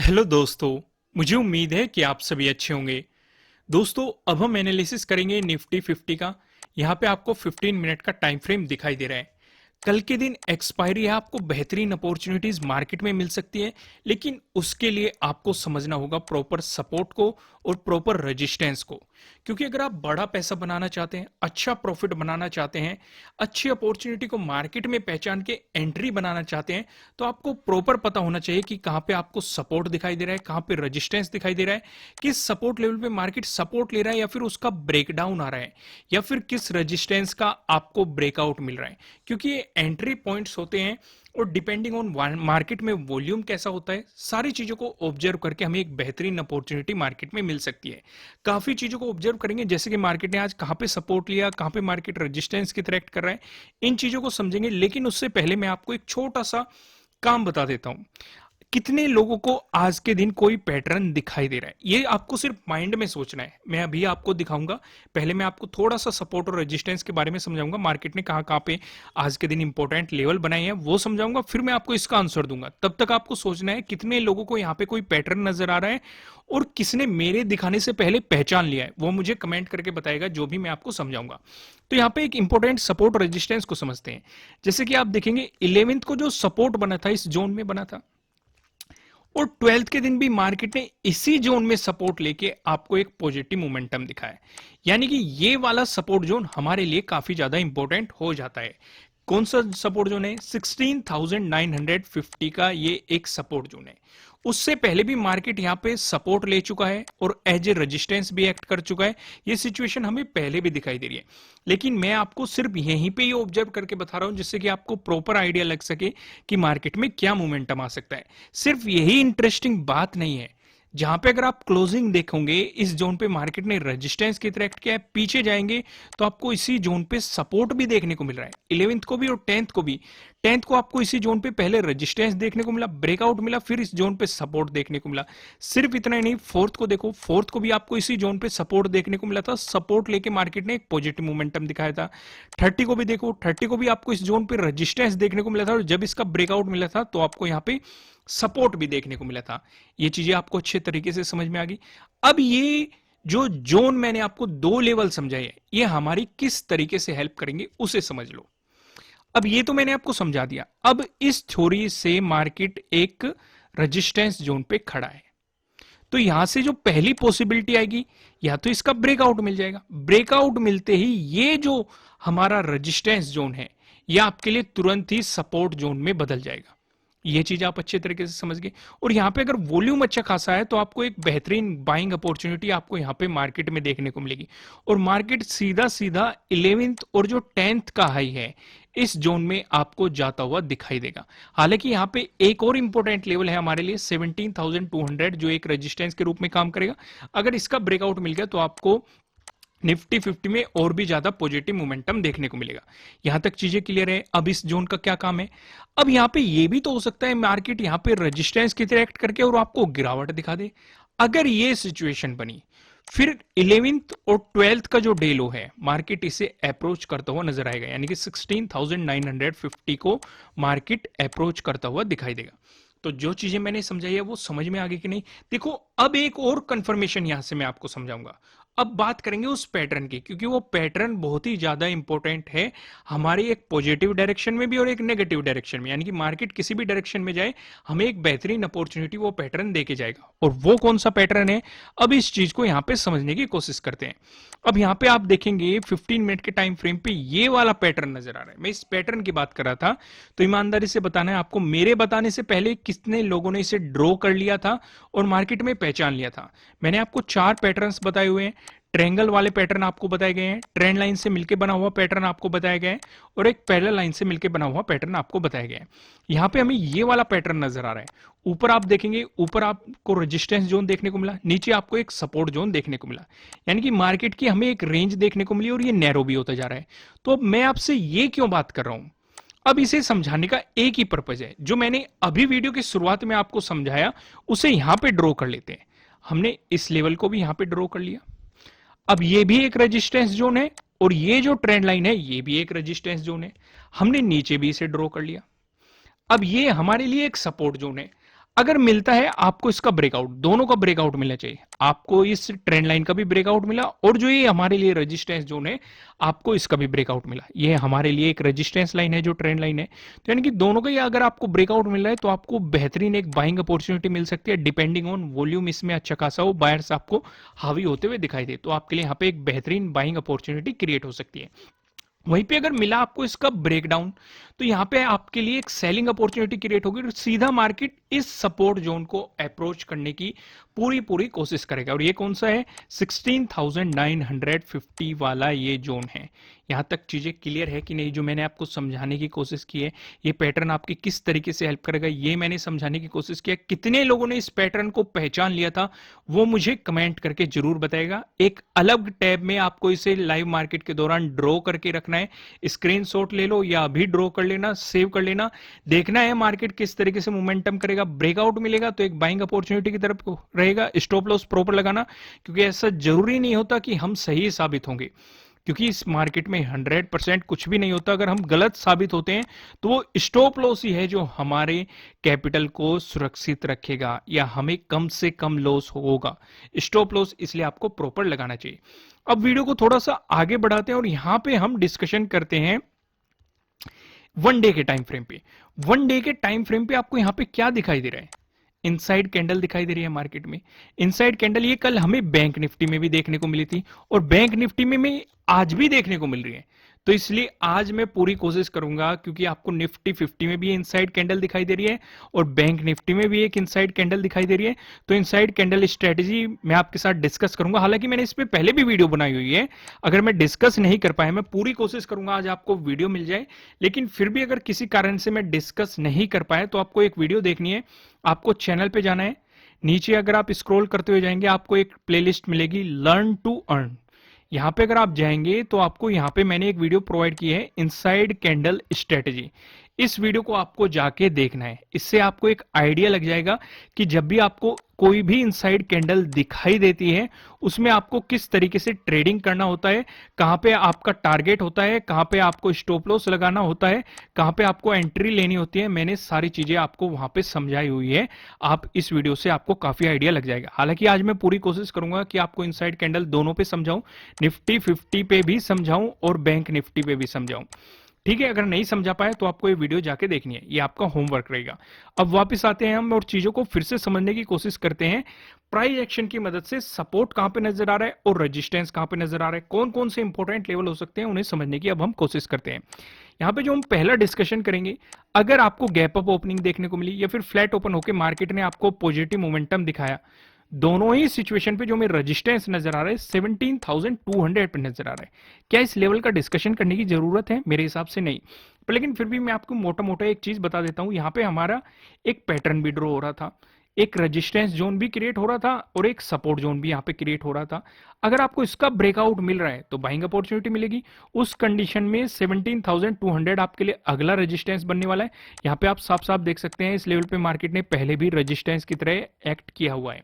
Hello दोस्तों। मुझे उम्मीद है कि आप सभी अच्छे होंगे। दोस्तों, अब हम एनालिसिस करेंगे निफ्टी 50 का। यहाँ पे आपको 15 मिनट का टाइम फ्रेम दिखाई दे रहा है। कल के दिन एक्सपायरी है, आपको बेहतरीन अपॉर्चुनिटीज मार्केट में मिल सकती है, लेकिन उसके लिए आपको समझना होगा प्रॉपर सपोर्ट को और प्रॉपर रेजिस्टेंस को। क्योंकि अगर आप बड़ा पैसा बनाना चाहते हैं, अच्छा प्रॉफिट बनाना चाहते हैं, अच्छी अपॉर्चुनिटी को मार्केट में पहचान के एंट्री बनाना चाहते हैं, तो आपको प्रॉपर पता होना चाहिए कि कहां पे आपको सपोर्ट दिखाई दे रहा है, कहां पे रेजिस्टेंस दिखाई दे रहा है, किस सपोर्ट लेवल पे मार्केट सपोर्ट ले रहा है या फिर उसका ब्रेकडाउन आ रहा है, या फिर किस रेजिस्टेंस का आपको ब्रेकआउट मिल रहा है। क्योंकि ये एंट्री पॉइंट्स होते हैं और डिपेंडिंग ऑन मार्केट में वॉल्यूम कैसा होता है, सारी चीजों को ऑब्जर्व करके हमें एक बेहतरीन अपॉर्चुनिटी मार्केट में मिल सकती है। काफी चीजों को ऑब्जर्व करेंगे, जैसे कि मार्केट ने आज कहां पे सपोर्ट लिया, कहां पे मार्केट रेजिस्टेंस की तरह एक्ट कर रहा है, इन चीजों को समझेंगे। लेकिन उससे पहले मैं आपको एक छोटा सा काम बता देता हूं। कितने लोगों को आज के दिन कोई पैटर्न दिखाई दे रहा है, ये आपको सिर्फ माइंड में सोचना है। मैं अभी आपको दिखाऊंगा। पहले मैं आपको थोड़ा सा सपोर्ट और रेजिस्टेंस के बारे में समझाऊंगा, मार्केट ने कहां कहां पे आज के दिन इंपॉर्टेंट लेवल बनाए हैं वो समझाऊंगा, फिर मैं आपको इसका आंसर दूंगा। तब तक आपको सोचना है कितने लोगों को यहाँ पे कोई पैटर्न नजर आ रहा है और किसने मेरे दिखाने से पहले पहचान लिया है, वो मुझे कमेंट करके बताएगा जो भी मैं आपको समझाऊंगा। तो यहाँ पे एक इंपॉर्टेंट सपोर्ट और रेजिस्टेंस को समझते हैं। जैसे कि आप देखेंगे 11th को जो सपोर्ट बना था, इस जोन में बना था, और 12th के दिन भी मार्केट ने इसी जोन में सपोर्ट लेके आपको एक पॉजिटिव मोमेंटम दिखाया। यानी कि ये वाला सपोर्ट जोन हमारे लिए काफी ज्यादा इंपॉर्टेंट हो जाता है। कौन सा सपोर्ट जोन है? 16,950 का ये एक सपोर्ट जोन है। उससे पहले भी मार्केट यहां पे सपोर्ट ले चुका है और एज ए रेजिस्टेंस भी एक्ट कर चुका है। ये सिचुएशन हमें पहले भी दिखाई दे रही है, लेकिन मैं आपको सिर्फ यहीं पे ही ऑब्जर्व करके बता रहा हूं, जिससे कि आपको प्रॉपर आइडिया लग सके कि मार्केट में क्या मोमेंटम आ सकता है। सिर्फ यही इंटरेस्टिंग बात नहीं है। जहां पे अगर आप क्लोजिंग देखोगे, इस जोन पे मार्केट ने रेजिस्टेंस की तरह एक्ट किया है, पीछे जाएंगे तो आपको इसी जोन पे सपोर्ट भी देखने को मिल रहा है। 11th को भी और 10th को भी। 10th को आपको इसी जोन पे पहले रेजिस्टेंस देखने को मिला, ब्रेकआउट मिला, फिर इस जोन पे सपोर्ट देखने को मिला। सिर्फ इतना ही नहीं, 4th को देखो, 4th को भी आपको इसी जोन पे सपोर्ट देखने को मिला था। सपोर्ट लेके मार्केट ने एक पॉजिटिव मोमेंटम दिखाया था। 30 को भी देखो, 30 को भी आपको इस जोन पे रेजिस्टेंस देखने को मिला था, और जब इसका ब्रेकआउट मिला था तो आपको यहाँ पे सपोर्ट भी देखने को मिला था। ये चीजें आपको अच्छे तरीके से समझ में आ गई। अब ये जो जोन मैंने आपको दो लेवल समझाए हैं, ये हमारी किस तरीके से हेल्प करेंगे उसे समझ लो। अब ये तो मैंने आपको समझा दिया। अब इस थ्योरी से मार्केट एक रेजिस्टेंस जोन पे खड़ा है, तो यहां से जो पहली पॉसिबिलिटी आएगी, या तो इसका ब्रेकआउट मिल जाएगा। ब्रेकआउट मिलते ही ये जो हमारा रेजिस्टेंस जोन है, यह आपके लिए तुरंत ही सपोर्ट जोन में बदल जाएगा। ये चीज आप अच्छे तरीके से समझ गए। और यहां पे अगर वॉल्यूम अच्छा खासा है तो आपको एक बेहतरीन बाइंग अपॉर्चुनिटी आपको यहां पे मार्केट में देखने को मिलेगी। और मार्केट सीधा सीधा 11th और जो 10th का हाई है, इस जोन में आपको जाता हुआ दिखाई देगा। हालांकि यहां पे एक और इंपॉर्टेंट लेवल है हमारे लिए 17,200, जो एक रेजिस्टेंस के रूप में काम करेगा। अगर इसका ब्रेकआउट मिल गया तो आपको निफ्टी 50 में और भी ज्यादा पॉजिटिव मोमेंटम देखने को मिलेगा। यहां तक चीजें क्लियर है। अब इस जोन का क्या काम है? अब यहां पे ये भी तो हो सकता है मार्केट यहां पे रेजिस्टेंस की तरह एक्ट करके और आपको गिरावट दिखा दे। अगर ये सिचुएशन बनी, फिर 11th और 12th का जो डे लो है, मार्केट इसे अप्रोच करता हुआ नजर आएगा। यानी कि 16,950 को मार्केट अप्रोच करता हुआ दिखाई देगा। तो जो चीजें मैंने समझाई है वो समझ में आ गई कि नहीं? देखो, अब एक और कंफर्मेशन यहां से मैं आपको समझाऊंगा। अब बात करेंगे उस पैटर्न की, क्योंकि वो पैटर्न बहुत ही ज्यादा इंपॉर्टेंट है हमारे एक पॉजिटिव डायरेक्शन में भी और एक नेगेटिव डायरेक्शन में। यानी कि मार्केट किसी भी डायरेक्शन में जाए, हमें एक बेहतरीन अपॉर्चुनिटी वो पैटर्न देके जाएगा। और वो कौन सा पैटर्न है, अब इस चीज को यहां पे समझने की कोशिश करते हैं। अब यहां पे आप देखेंगे 15 मिनट के टाइम फ्रेम पे ये वाला पैटर्न नजर आ रहा है। मैं इस पैटर्न की बात कर रहा था, तो ईमानदारी से बताना है आपको, मेरे बताने से पहले कितने लोगों ने इसे ड्रॉ कर लिया था और मार्केट में पहचान लिया था। मैंने आपको 4 पैटर्न्स बताए हुए हैं। ट्रायंगल वाले पैटर्न आपको बताए गए हैं, ट्रेंड लाइन से मिलकर बना हुआ पैटर्न आपको बताया गया है, और एक पैरेलल लाइन से मिलकर बना हुआ पैटर्न आपको बताया गया है। यहां पे हमें ये वाला पैटर्न नजर आ रहा है। ऊपर आप देखेंगे, ऊपर आपको रेजिस्टेंस जोन देखने को मिला, नीचे आपको एक सपोर्ट जोन देखने को मिला। यानी कि मार्केट की हमें एक रेंज देखने को मिली और ये नैरो भी होता जा रहा है। तो अब मैं आपसे ये क्यों बात कर रहा हूं? अब इसे समझाने का एक ही पर्पज है, जो मैंने अभी वीडियो की शुरुआत में आपको समझाया, उसे यहां पे ड्रॉ कर लेते हैं। हमने इस लेवल को भी यहां पे ड्रॉ कर लिया। अब ये भी एक रेजिस्टेंस जोन है और ये जो ट्रेंड लाइन है ये भी एक रेजिस्टेंस जोन है। हमने नीचे भी इसे ड्रॉ कर लिया। अब ये हमारे लिए एक सपोर्ट जोन है। अगर मिलता है आपको इसका ब्रेकआउट, दोनों का ब्रेकआउट मिलना चाहिए, आपको इस ट्रेंड लाइन का भी ब्रेकआउट मिला और जो ये हमारे लिए रेजिस्टेंस जोन है आपको इसका भी ब्रेकआउट मिला, ये हमारे लिए एक रेजिस्टेंस लाइन है जो ट्रेंड लाइन है। तो यानी कि दोनों का ही अगर आपको ब्रेकआउट मिल रहा है तो आपको बेहतरीन एक बाइंग अपॉर्चुनिटी मिल सकती है, डिपेंडिंग ऑन वॉल्यूम इसमें अच्छा खासा हो, बायर्स आपको हावी होते हुए दिखाई दे, तो आपके लिए यहाँ पे एक बेहतरीन बाइंग अपॉर्चुनिटी क्रिएट हो सकती है। वहीं पे अगर मिला आपको इसका ब्रेकडाउन तो यहां पे आपके लिए एक सेलिंग अपॉर्चुनिटी क्रिएट होगी और सीधा मार्केट इस सपोर्ट जोन को अप्रोच करने की पूरी पूरी कोशिश करेगा। और ये कौन सा है, 16,950 वाला ये जोन है। यहां तक चीजें क्लियर है कि नहीं, जो मैंने आपको समझाने की कोशिश की है, ये पैटर्न आपकी किस तरीके से हेल्प करेगा ये मैंने समझाने की कोशिश किया। कितने लोगों ने इस पैटर्न को पहचान लिया था वो मुझे कमेंट करके जरूर बताएगा। एक अलग टैब में आपको इसे लाइव मार्केट के दौरान ड्रॉ करके रखना है, स्क्रीनशॉट ले लो या अभी ड्रॉ कर लेना, सेव कर लेना, देखना है मार्केट किस तरीके से मोमेंटम करेगा। ब्रेकआउट मिलेगा तो एक बाइंग अपॉर्चुनिटी की तरफ रहेगा, स्टॉप लॉस प्रॉपर लगाना, क्योंकि ऐसा जरूरी नहीं होता कि हम सही साबित होंगे, क्योंकि इस मार्केट में 100% कुछ भी नहीं होता। अगर हम गलत साबित होते हैं तो वो स्टॉप लॉस ही है जो हमारे कैपिटल को सुरक्षित रखेगा या हमें कम से कम लॉस होगा। स्टॉप लॉस इसलिए आपको प्रॉपर लगाना चाहिए। अब वीडियो को थोड़ा सा आगे बढ़ाते हैं और यहां पे हम डिस्कशन करते हैं वन डे के टाइम फ्रेम पे। वन डे के टाइम फ्रेम पे आपको यहां पे क्या दिखाई दे रहा है, इनसाइड कैंडल दिखाई दे रही है मार्केट में। इनसाइड कैंडल ये कल हमें बैंक निफ्टी में भी देखने को मिली थी और बैंक निफ्टी में आज भी देखने को मिल रही है। तो इसलिए आज मैं पूरी कोशिश करूंगा, क्योंकि आपको निफ्टी 50 में भी इनसाइड कैंडल दिखाई दे रही है और बैंक निफ्टी में भी एक इनसाइड कैंडल दिखाई दे रही है, तो इनसाइड कैंडल स्ट्रेटेजी मैं आपके साथ डिस्कस करूंगा। हालांकि मैंने इस पे पहले भी वीडियो बनाई हुई है, अगर मैं डिस्कस नहीं कर पाया, मैं पूरी कोशिश करूंगा आज आपको वीडियो मिल जाए, लेकिन फिर भी अगर किसी कारण से मैं डिस्कस नहीं कर पाया तो आपको एक वीडियो देखनी है। आपको चैनल पे जाना है, नीचे अगर आप स्क्रॉल करते हुए जाएंगे आपको एक प्लेलिस्ट मिलेगी लर्न टू अर्न। यहां पे अगर आप जाएंगे तो आपको यहां पे मैंने एक वीडियो प्रोवाइड की है, इनसाइड कैंडल स्ट्रेटेजी। इस वीडियो को आपको जाके देखना है, इससे आपको एक आइडिया लग जाएगा कि जब भी आपको कोई भी इनसाइड कैंडल दिखाई देती है उसमें आपको किस तरीके से ट्रेडिंग करना होता है, कहां पे आपका टारगेट होता है, कहां पे आपको स्टॉप लॉस लगाना होता है, कहां पे आपको एंट्री लेनी होती है। मैंने सारी चीजें आपको वहां पे समझाई हुई है, आप इस वीडियो से आपको काफी आइडिया लग जाएगा। हालांकि आज मैं पूरी कोशिश करूंगा कि आपको इनसाइड कैंडल दोनों पे समझाऊं, निफ्टी 50 पे भी समझाऊं और बैंक निफ्टी पे भी समझाऊं। ठीक है, अगर नहीं समझा पाए तो आपको ये वीडियो जाके देखनी है, ये आपका होमवर्क रहेगा। अब वापस आते हैं हम और चीजों को फिर से समझने की कोशिश करते हैं। प्राइस एक्शन की मदद से सपोर्ट कहां पे नजर आ रहा है और रेजिस्टेंस कहां पे नजर आ रहा है, कौन कौन से इंपॉर्टेंट लेवल हो सकते हैं, उन्हें समझने की अब हम कोशिश करते हैं। यहां पे जो हम पहला डिस्कशन करेंगे, अगर आपको गैप अप ओपनिंग देखने को मिली या फिर फ्लैट ओपन होकर मार्केट ने आपको पॉजिटिव मोमेंटम दिखाया, दोनों ही सिचुएशन पे जो हमें रेजिस्टेंस नजर आ रहा है 17,200 पे नजर आ रहा है। क्या इस लेवल का डिस्कशन करने की जरूरत है? मेरे हिसाब से नहीं, पर लेकिन फिर भी मैं आपको मोटा मोटा एक चीज बता देता हूं। यहां पे हमारा एक पैटर्न भी ड्रॉ हो रहा था, एक रेजिस्टेंस जोन भी क्रिएट हो रहा था और एक सपोर्ट जोन भी यहां पे क्रिएट हो रहा था। अगर आपको इसका ब्रेकआउट मिल रहा है तो बाइंग अपॉर्चुनिटी मिलेगी। उस कंडीशन में 17,200 आपके लिए अगला रेजिस्टेंस बनने वाला है। यहां पे आप साफ साफ देख सकते हैं इस लेवल पे मार्केट ने पहले भी रेजिस्टेंस की तरह एक्ट किया हुआ है।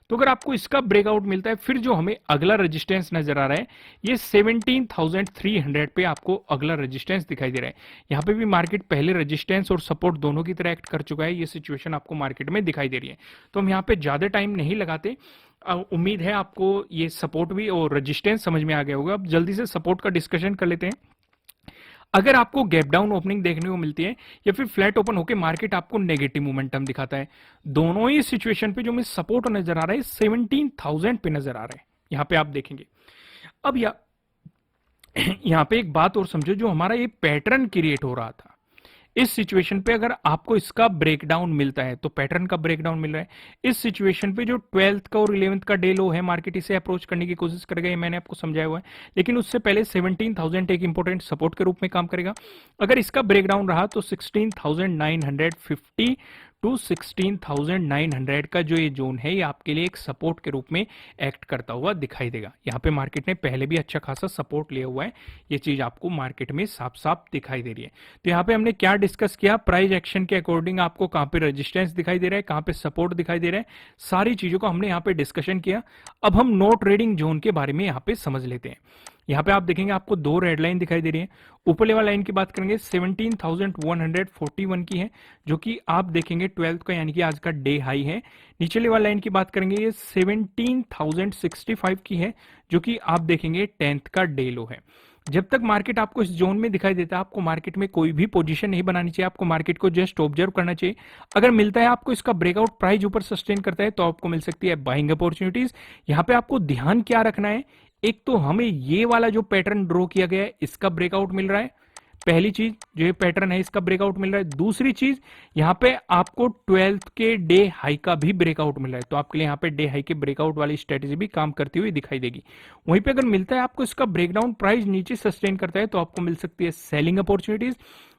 तो अगर आपको इसका ब्रेकआउट मिलता है, फिर जो हमें अगला रेजिस्टेंस नजर आ रहा है ये 17,300 पे आपको अगला रेजिस्टेंस दिखाई दे रहा है। यहां पे भी मार्केट पहले रेजिस्टेंस और सपोर्ट दोनों की तरह एक्ट कर चुका है, ये सिचुएशन आपको मार्केट में दिखाई दे रही है। तो हम यहां पे ज्यादा टाइम नहीं लगाते, उम्मीद है आपको ये सपोर्ट भी और रेजिस्टेंस समझ में आ गया होगा। अब जल्दी से सपोर्ट का डिस्कशन कर लेते हैं। अगर आपको गैप डाउन ओपनिंग देखने को मिलती है या फिर फ्लैट ओपन होकर मार्केट आपको नेगेटिव मोमेंटम दिखाता है, दोनों ही सिचुएशन पे जो हमें सपोर्ट नजर आ रहा है 17,000 पे नजर आ रहा है, यहां पे आप देखेंगे। अब यहां पे एक बात और समझो, जो हमारा ये पैटर्न क्रिएट हो रहा था इस सिचुएशन पे अगर आपको इसका ब्रेकडाउन मिलता है, तो पैटर्न का ब्रेकडाउन मिल रहा है इस सिचुएशन पे, जो 12th का और 11th का डे लो है मार्केट इसे अप्रोच करने की कोशिश करेगा, ये मैंने आपको समझाया हुआ है। लेकिन उससे पहले 17,000 एक इंपॉर्टेंट सपोर्ट के रूप में काम करेगा। अगर इसका ब्रेकडाउन रहा तो 16,950 टू 16,900 का जो ये जोन है ये आपके लिए एक सपोर्ट के रूप में एक्ट करता हुआ दिखाई देगा। यहाँ पे मार्केट ने पहले भी अच्छा खासा सपोर्ट लिया हुआ है, ये चीज आपको मार्केट में साफ साफ दिखाई दे रही है। तो यहाँ पे हमने क्या डिस्कस किया, प्राइस एक्शन के अकॉर्डिंग आपको कहाँ पे रेजिस्टेंस दिखाई दे रहा है, कहाँ पे सपोर्ट दिखाई दे रहा है, सारी चीजों को हमने यहाँ पे डिस्कशन किया। अब हम नो ट्रेडिंग जोन के बारे में यहाँ पे समझ लेते हैं। यहाँ पे आप देखेंगे आपको दो रेड लाइन दिखाई दे रही है। ऊपर वाली लाइन की बात करेंगे 17,141 की है, जो कि आप देखेंगे 12th का यानी कि आज का डे हाई है। नीचे वाली लाइन की बात करेंगे ये 17,065 की है, जो कि आप देखेंगे 10th का डे लो है। जब तक मार्केट आपको इस जोन में दिखाई देता है, आपको मार्केट में कोई भी पोजीशन नहीं बनानी चाहिए, आपको मार्केट को जस्ट ऑब्जर्व करना चाहिए। अगर मिलता है आपको इसका ब्रेकआउट प्राइस ऊपर सस्टेन करता है, तो आपको मिल सकती है बाइंग अपॉर्चुनिटीज। यहाँ पे आपको ध्यान क्या रखना है, एक तो हमें ये वाला जो पैटर्न ड्रॉ किया गया है इसका ब्रेकआउट मिल रहा है, पहली चीज जो ये पैटर्न है इसका ब्रेकआउट मिल रहा है। दूसरी चीज यहाँ पे आपको 12th के डे हाई का भी ब्रेकआउट मिल रहा है, तो आपके लिए यहाँ पे डे हाई के ब्रेकआउट वाली स्ट्रेटेजी भी काम करती हुई दिखाई देगी। वहीं पे अगर मिलता है आपको इसका ब्रेकडाउन प्राइस नीचे सस्टेन करता है, तो आपको मिल सकती है सेलिंग अपॉर्चुनिटीज।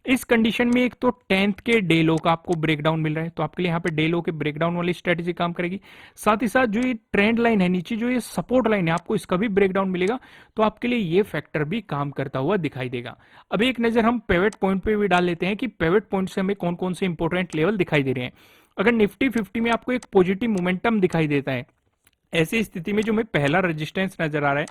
इस कंडीशन में एक तो 10th के डे लो का आपको ब्रेकडाउन मिल रहा है, तो आपके लिए यहाँ पे डे लो के ब्रेकडाउन वाली स्ट्रेटेजी काम करेगी। साथ ही साथ जो ये ट्रेंड लाइन है नीचे, जो ये सपोर्ट लाइन है, आपको इसका भी ब्रेकडाउन मिलेगा, तो आपके लिए ये फैक्टर भी काम करता हुआ दिखाई देगा। अब एक नजर हम पेवेट पॉइंट पे भी डाल लेते हैं कि पेवेट पॉइंट से हमें कौन कौन से इंपॉर्टेंट लेवल दिखाई दे रहे हैं। अगर निफ्टी 50 में आपको एक पॉजिटिव मोमेंटम दिखाई देता है, ऐसी स्थिति में जो हमें पहला रेजिस्टेंस नजर आ रहा है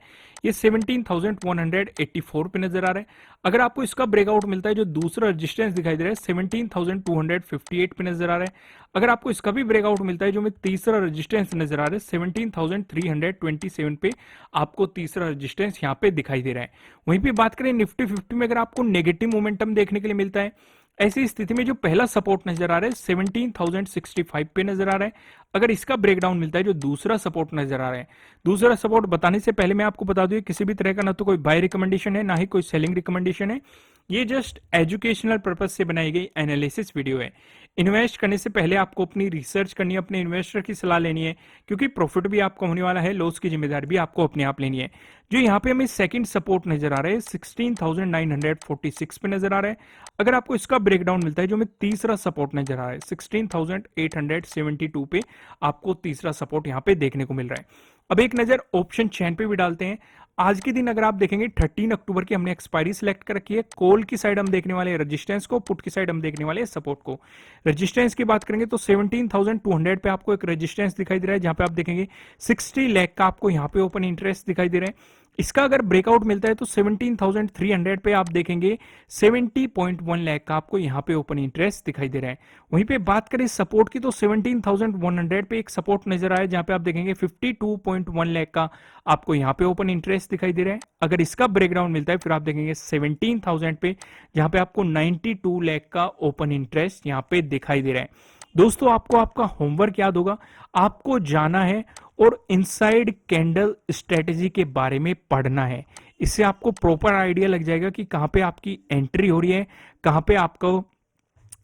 ये 17,184 पे नजर आ रहा है। अगर आपको इसका ब्रेकआउट मिलता है, जो दूसरा रेजिस्टेंस दिखाई दे रहा है 17,258 पे नजर आ रहा है। अगर आपको इसका भी ब्रेकआउट मिलता है, जो हमें तीसरा रेजिस्टेंस नजर आ रहा है 17,327 पे, आपको तीसरा रेजिस्टेंस यहाँ पे दिखाई दे रहा है। वहीं पे बात करें निफ्टी 50 में, अगर आपको नेगेटिव मोमेंटम देखने के लिए मिलता है, ऐसी स्थिति में जो पहला सपोर्ट नजर आ रहा है 17,065 पे नजर आ रहा है। अगर इसका ब्रेकडाउन मिलता है, जो दूसरा सपोर्ट नजर आ रहा है, दूसरा सपोर्ट बताने से पहले मैं आपको बता दूं किसी भी तरह का ना तो कोई बाय रिकमेंडेशन है, ना ही कोई सेलिंग रिकमेंडेशन है। ये जस्ट एजुकेशनल पर्पज से बनाई गई एनालिसिस वीडियो है। इन्वेस्ट करने से पहले आपको अपनी रिसर्च करनी है, अपने इन्वेस्टर की सलाह लेनी है, क्योंकि प्रॉफिट भी आपको होने वाला है, लॉस की जिम्मेदारी भी आपको अपने आप लेनी है। जो यहाँ पे हमें सेकंड सपोर्ट नजर आ रहा है 16,946 पे नजर आ रहा है। अगर आपको इसका ब्रेकडाउन मिलता है, जो हमें तीसरा सपोर्ट नजर आ रहा है 16,872 पे, आपको तीसरा सपोर्ट यहाँ पे देखने को मिल रहा है। अब एक नजर ऑप्शन चेन पे भी डालते हैं। आज के दिन अगर आप देखेंगे 13 अक्टूबर की हमने एक्सपायरी सिलेक्ट कर रखी है। कॉल की साइड हम देखने वाले हैं रेजिस्टेंस को, पुट की साइड हम देखने वाले हैं सपोर्ट को। रेजिस्टेंस की बात करेंगे तो 17,200 पे आपको एक रेजिस्टेंस दिखाई दे रहा है, जहां पे आप देखेंगे 60 लाख का आपको यहाँ पे ओपन इंटरेस्ट दिखाई दे रहा है। इसका अगर ब्रेकआउट मिलता है तो 17,300 पे आप देखेंगे 70.1 लाख का आपको यहाँ पे ओपन इंटरेस्ट दिखाई दे रहा है। वहीं पे बात करें सपोर्ट की तो 17,100 पे एक सपोर्ट नजर आया, जहां पे आप देखेंगे 52.1 लाख का आपको यहाँ पे ओपन इंटरेस्ट दिखाई दे रहा है। अगर इसका ब्रेकडाउन मिलता है, फिर आप देखेंगे 17,000 पे, जहां पे आपको 92 लाख का ओपन इंटरेस्ट यहाँ पे दिखाई दे रहा है। दोस्तों, आपको आपका होमवर्क याद होगा, आपको जाना है और इनसाइड कैंडल स्ट्रेटेजी के बारे में पढ़ना है। इससे आपको प्रॉपर आइडिया लग जाएगा कि कहां पे आपकी एंट्री हो रही है, कहां पे आपको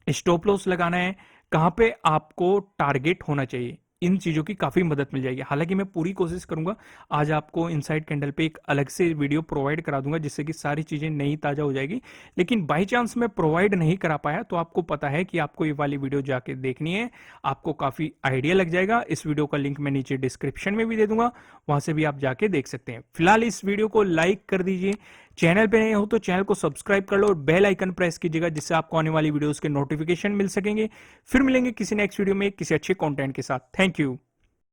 स्टॉप लॉस लगाना है, कहां पे आपको टारगेट होना चाहिए। इन चीजों की काफी मदद मिल जाएगी। हालांकि मैं पूरी कोशिश करूंगा आज आपको इनसाइड कैंडल पे एक अलग से वीडियो प्रोवाइड करा दूंगा, जिससे कि सारी चीजें नई ताजा हो जाएगी। लेकिन बाई चांस मैं प्रोवाइड नहीं करा पाया, तो आपको पता है कि आपको ये वाली वीडियो जाके देखनी है, आपको काफी आइडिया लग जाएगा। इस वीडियो का लिंक मैं नीचे डिस्क्रिप्शन में भी दे दूंगा, वहां से भी आप जाके देख सकते हैं। फिलहाल इस वीडियो को लाइक कर दीजिए, चैनल पे नए हो तो चैनल को सब्सक्राइब कर लो और बेल आइकन प्रेस कीजिएगा, जिससे आपको आने वाली वीडियोस के नोटिफिकेशन मिल सकेंगे। फिर मिलेंगे किसी नेक्स्ट वीडियो में किसी अच्छे कंटेंट के साथ। Thank you.